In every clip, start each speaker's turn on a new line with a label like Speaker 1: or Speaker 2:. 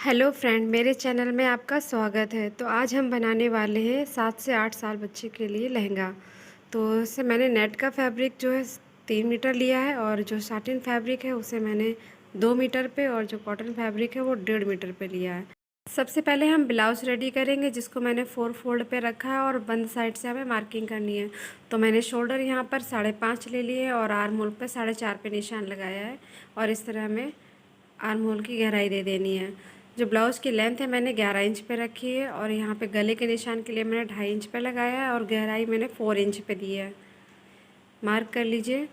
Speaker 1: Hello friend, मेरे channel में आपका स्वागत है। तो आज हम बनाने वाले हैं 7 से 8 साल बच्चे के लिए लहंगा। तो उससे मैंने नेट का फैब्रिक जो है 3 मीटर लिया है, और जो साटिन फैब्रिक है उसे मैंने 2 मीटर पे, और जो कॉटन फैब्रिक है वो 1.5 मीटर पे लिया है। सबसे पहले हम ब्लाउज़ रेडी करेंगे, जिसको मैंने 4 फोल्ड पे रखा है और बंद साइड से हमें मार्किंग करनी है। तो मैंने शोल्डर यहाँ पर 5.5 ले लिए है और आर्म होल पे 4.5 पे निशान लगाया है, और इस तरह हमें आर्म होल की गहराई दे देनी है। जो ब्लाउज़ की लेंथ है मैंने 11 इंच पे रखी है, और यहाँ पे गले के निशान के लिए मैंने 2.5 इंच पे लगाया है, और गहराई मैंने 4 इंच पे दी है। मार्क कर लीजिए।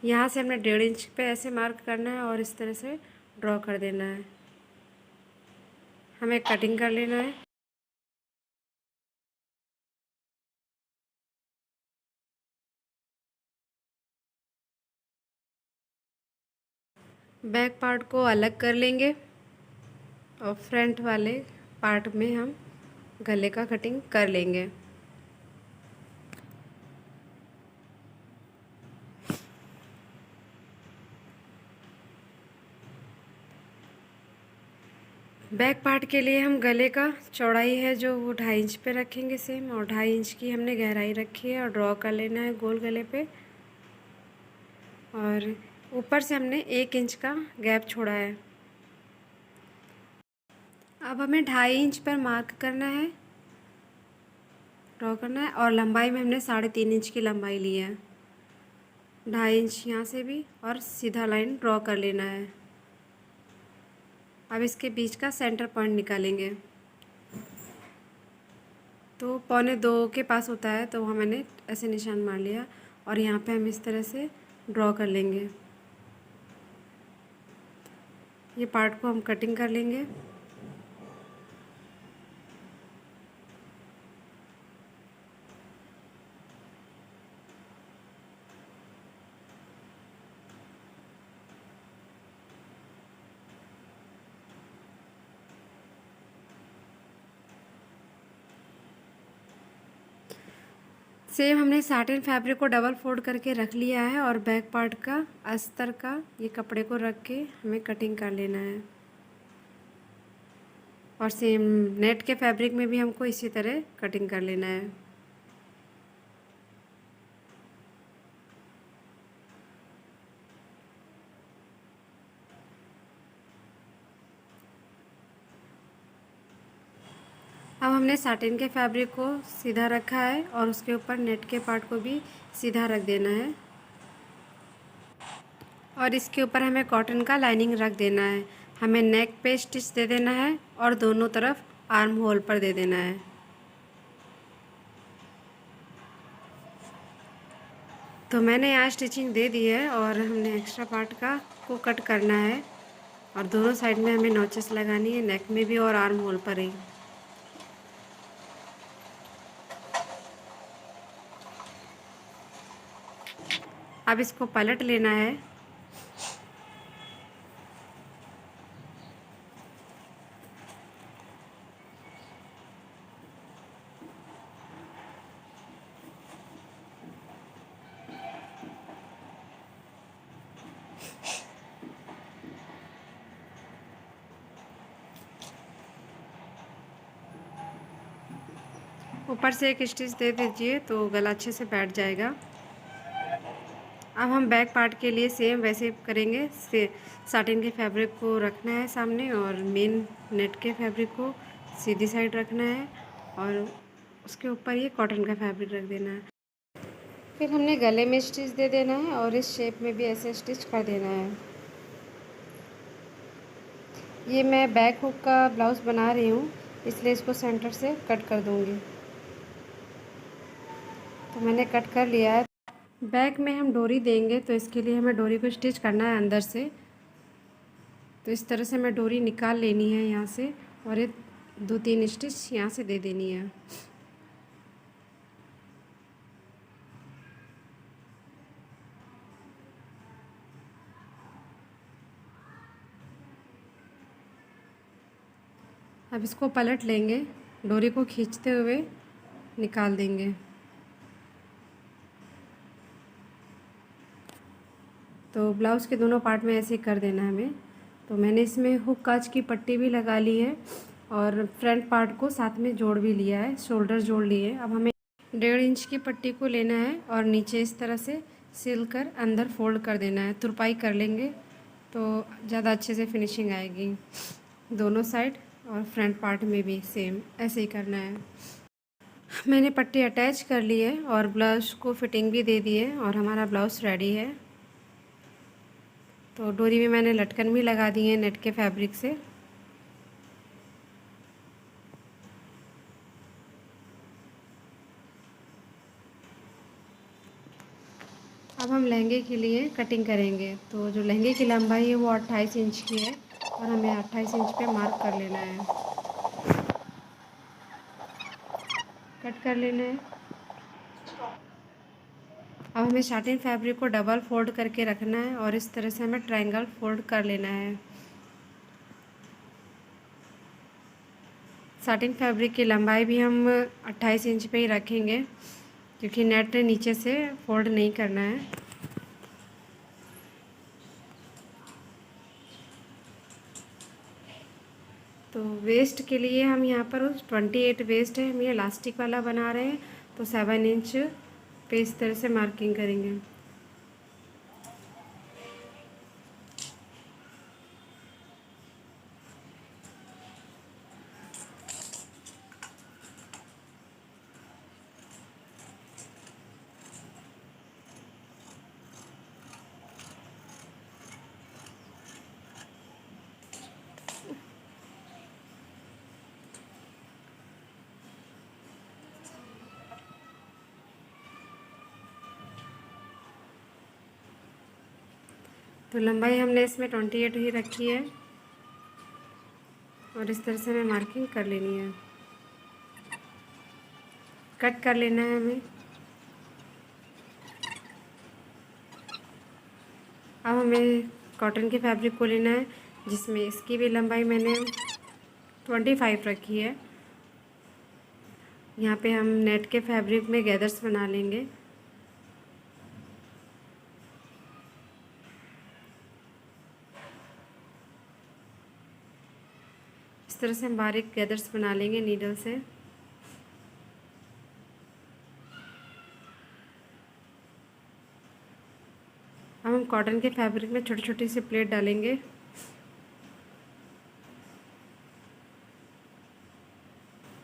Speaker 1: यहाँ से हमने 1.5 इंच पे ऐसे मार्क करना है और इस तरह से ड्रॉ कर देना है। हमें कटिंग कर लेना है। बैक पार्ट को अलग कर लेंगे, और फ्रंट वाले पार्ट में हम गले का कटिंग कर लेंगे। बैक पार्ट के लिए हम गले का चौड़ाई है जो वो 2.5 इंच पे रखेंगे सेम, और 2.5 इंच की हमने गहराई रखी है, और ड्रॉ कर लेना है गोल गले पे। और ऊपर से हमने 1 इंच का गैप छोड़ा है। अब हमें 2.5 इंच पर मार्क करना है, ड्रॉ करना है, और लंबाई में हमने 3.5 इंच की लंबाई ली है। 2.5 इंच यहाँ से भी, और सीधा लाइन ड्रॉ कर लेना है। अब इसके बीच का सेंटर पॉइंट निकालेंगे। तो 1.25 के पास होता है, तो वहाँ मैंने ऐसे निशान मार लिया, और यहाँ पे हम इस तरह से ड्रॉ कर लेंगे। ये पार्ट को हम कटिंग कर लेंगे। सेम हमने साटिन फैब्रिक को डबल फोल्ड करके रख लिया है, और बैक पार्ट का अस्तर का ये कपड़े को रख के हमें कटिंग कर लेना है। और सेम नेट के फैब्रिक में भी हमको इसी तरह कटिंग कर लेना है। अब हमने साटिन के फैब्रिक को सीधा रखा है, और उसके ऊपर नेट के पार्ट को भी सीधा रख देना है, और इसके ऊपर हमें कॉटन का लाइनिंग रख देना है। हमें नेक पे स्टिच दे देना है, और दोनों तरफ आर्म होल पर दे देना है। तो मैंने यहाँ स्टिचिंग दे दी है, और हमने एक्स्ट्रा पार्ट का को कट करना है, और दोनों साइड में हमें नॉचेस लगानी है, नेक में भी और आर्म होल पर ही। अब इसको पलट लेना है। ऊपर से एक स्टिच दे दीजिए तो गला अच्छे से बैठ जाएगा। अब हम बैक पार्ट के लिए सेम वैसे करेंगे। साटिन के फैब्रिक को रखना है सामने, और मेन नेट के फैब्रिक को सीधी साइड रखना है, और उसके ऊपर ये कॉटन का फैब्रिक रख देना है। फिर हमने गले में स्टिच दे देना है, और इस शेप में भी ऐसे स्टिच कर देना है। ये मैं बैक हुक का ब्लाउज़ बना रही हूँ, इसलिए इसको सेंटर से कट कर दूँगी। तो मैंने कट कर लिया है। बैक में हम डोरी देंगे, तो इसके लिए हमें डोरी को स्टिच करना है अंदर से। तो इस तरह से हमें डोरी निकाल लेनी है यहाँ से, और ये 2-3 स्टिच यहाँ से दे देनी है। अब इसको पलट लेंगे, डोरी को खींचते हुए निकाल देंगे। तो ब्लाउज़ के दोनों पार्ट में ऐसे ही कर देना है हमें। तो मैंने इसमें हुक काज की पट्टी भी लगा ली है और फ्रंट पार्ट को साथ में जोड़ भी लिया है, शोल्डर जोड़ लिए। अब हमें 1.5 इंच की पट्टी को लेना है और नीचे इस तरह से सिल कर अंदर फोल्ड कर देना है। तुरपाई कर लेंगे तो ज़्यादा अच्छे से फिनिशिंग आएगी दोनों साइड, और फ्रंट पार्ट में भी सेम ऐसे ही करना है। मैंने पट्टी अटैच कर ली है और ब्लाउज को फिटिंग भी दे दी है और हमारा ब्लाउज रेडी है। तो डोरी में मैंने लटकन भी लगा दी है नेट के फैब्रिक से। अब हम लहंगे के लिए कटिंग करेंगे। तो जो लहंगे की लंबाई है वो 28 इंच की है और हमें 28 इंच पे मार्क कर लेना है, कट कर लेना है। अब हमें साटिन फैब्रिक को डबल फोल्ड करके रखना है और इस तरह से हमें ट्रायंगल फोल्ड कर लेना है। साटिन फैब्रिक की लंबाई भी हम 28 इंच पे ही रखेंगे क्योंकि नेट नीचे से फोल्ड नहीं करना है। तो वेस्ट के लिए हम यहाँ पर 28 वेस्ट है, हम ये इलास्टिक वाला बना रहे हैं तो 7 इंच पे इस तरह से मार्किंग करेंगे। तो लंबाई हमने इसमें 28 ही रखी है और इस तरह से हमें मार्किंग कर लेनी है, कट कर लेना है हमें। अब हमें कॉटन के फैब्रिक को लेना है जिसमें इसकी भी लंबाई मैंने 25 रखी है। यहाँ पे हम नेट के फैब्रिक में गैदर्स बना लेंगे। इस तरह से हम बारीक गैदर्स बना लेंगे नीडल से। अब हम कॉटन के फैब्रिक में छोटी छोटी सी प्लेट डालेंगे।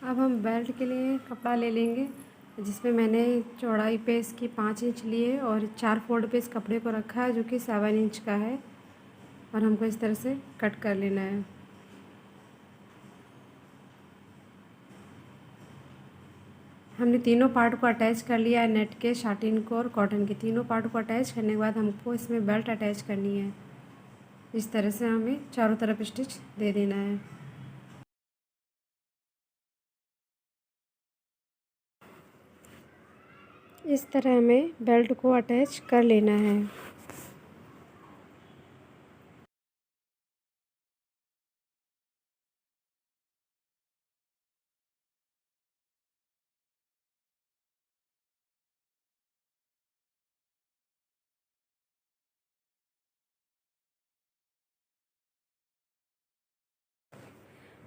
Speaker 1: अब हम बेल्ट के लिए कपड़ा ले लेंगे जिसमें मैंने चौड़ाई पे इसकी 5 इंच ली है और 4 फोल्ड पे इस कपड़े को रखा है जो कि 7 इंच का है और हमको इस तरह से कट कर लेना है। हमने तीनों पार्ट को अटैच कर लिया है, नेट के, शाटिन को और कॉटन के तीनों पार्ट को अटैच करने के बाद हमको इसमें बेल्ट अटैच करनी है। इस तरह से हमें चारों तरफ स्टिच दे देना है। इस तरह हमें बेल्ट को अटैच कर लेना है।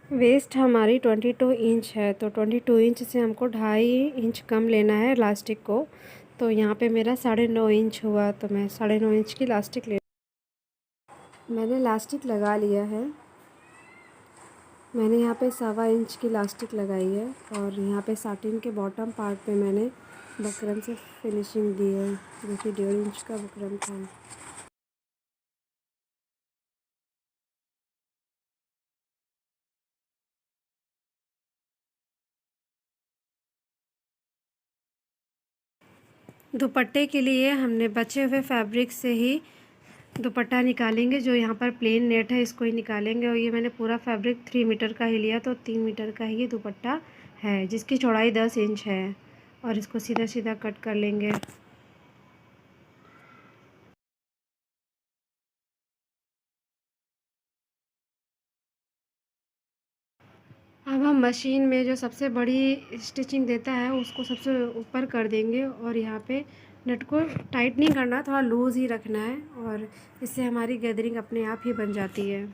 Speaker 1: वेस्ट हमारी 22 इंच है तो 22 इंच से हमको 2.5 इंच कम लेना है इलास्टिक को। तो यहाँ पे मेरा 9.5 इंच हुआ तो मैं 9.5 इंच की इलास्टिक ले, मैंने इलास्टिक लगा लिया है। मैंने यहाँ पे 1.25 इंच की इलास्टिक लगाई है और यहाँ पे साटिन के बॉटम पार्ट पे मैंने बकरम से फिनिशिंग दी है जो कि 1.5 इंच का बकरम था। दुपट्टे के लिए हमने बचे हुए फैब्रिक से ही दुपट्टा निकालेंगे। जो यहाँ पर प्लेन नेट है इसको ही निकालेंगे और ये मैंने पूरा फैब्रिक 3 मीटर का ही लिया तो 3 मीटर का ही ये दुपट्टा है जिसकी चौड़ाई 10 इंच है और इसको सीधा सीधा कट कर लेंगे। अब हम मशीन में जो सबसे बड़ी स्टिचिंग देता है उसको सबसे ऊपर कर देंगे और यहाँ पे नेट को टाइट नहीं करना, थोड़ा लूज़ ही रखना है और इससे हमारी गैदरिंग अपने आप ही बन जाती है।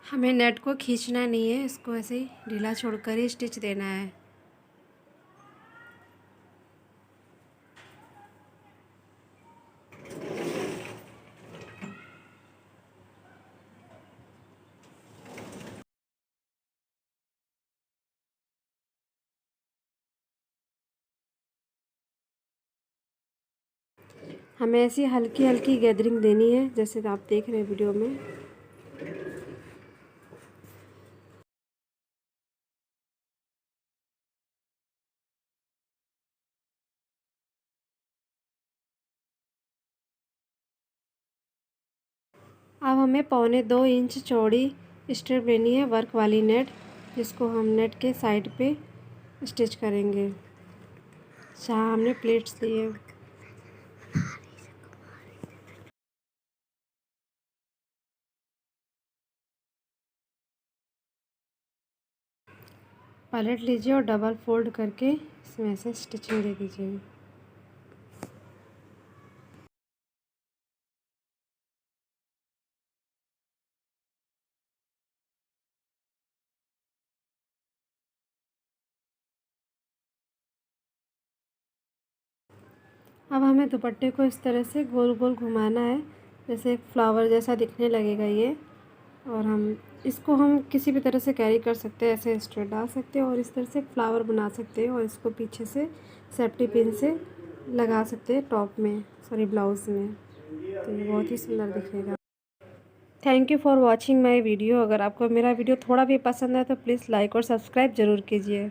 Speaker 1: हमें नेट को खींचना नहीं है, इसको ऐसे ही ढीला छोड़कर ही स्टिच देना है। हमें ऐसी हल्की हल्की गैदरिंग देनी है, जैसे आप देख रहे हैं वीडियो में। अब हमें 1.25 इंच चौड़ी स्ट्रिप लेनी है, वर्क वाली नेट, जिसको हम नेट के साइड पे स्टिच करेंगे जहाँ हमने प्लेट्स लिए। पलट लीजिए और डबल फोल्ड करके इसमें से स्टिचिंग दे दीजिए। अब हमें दुपट्टे को इस तरह से गोल गोल घुमाना है, जैसे फ्लावर जैसा दिखने लगेगा ये। और हम किसी भी तरह से कैरी कर सकते हैं, ऐसे स्ट्रेट डाल सकते हैं और इस तरह से फ्लावर बना सकते हैं और इसको पीछे से सेफ्टी पिन से लगा सकते हैं टॉप में, सॉरी ब्लाउज़ में। तो ये बहुत ही सुंदर दिखेगा। Thank you for watching my video. अगर आपको मेरा वीडियो थोड़ा भी पसंद है तो प्लीज़ लाइक और सब्सक्राइब ज़रूर कीजिए।